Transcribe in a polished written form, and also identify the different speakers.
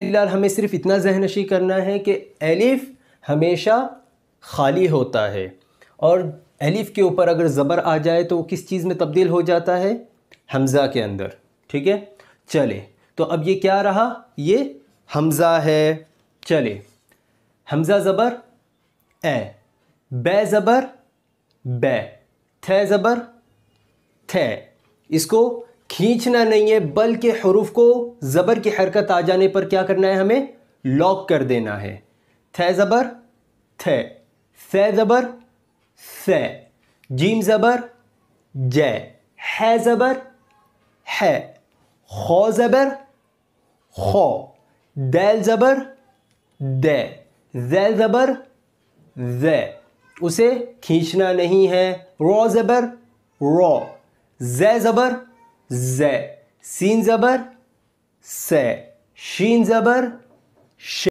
Speaker 1: الحال ہمیں صرف اتنا ذہن نشی کرنا ہے کہ الف ہمیشہ خالی ہوتا ہے، اور الف کے اوپر اگر زبر آ جائے تو وہ کس چیز میں تبدیل ہو جاتا ہے؟ حمزہ کے اندر. ٹھیک ہے، چلے تو اب یہ کیا رہا؟ یہ حمزہ ہے. چلے، حمزہ زبر اے، بے زبر بے، تھے زبر تھے. اس کو کھینچنا نہیں ہے بلکہ حروف کو زبر کی حرکت آ جانے پر کیا کرنا ہے؟ ہمیں لاک کر دینا ہے. تھے زبر تھے، ثے زبر ثے، جیم زبر جے، ہے زبر ہے، خو زبر خو، دیل زبر دے، ذیل زبر ذے. اسے کھینچنا نہیں ہے. رو زبر رو، زے زبر زے، سین زبر سے، شین زبر ش.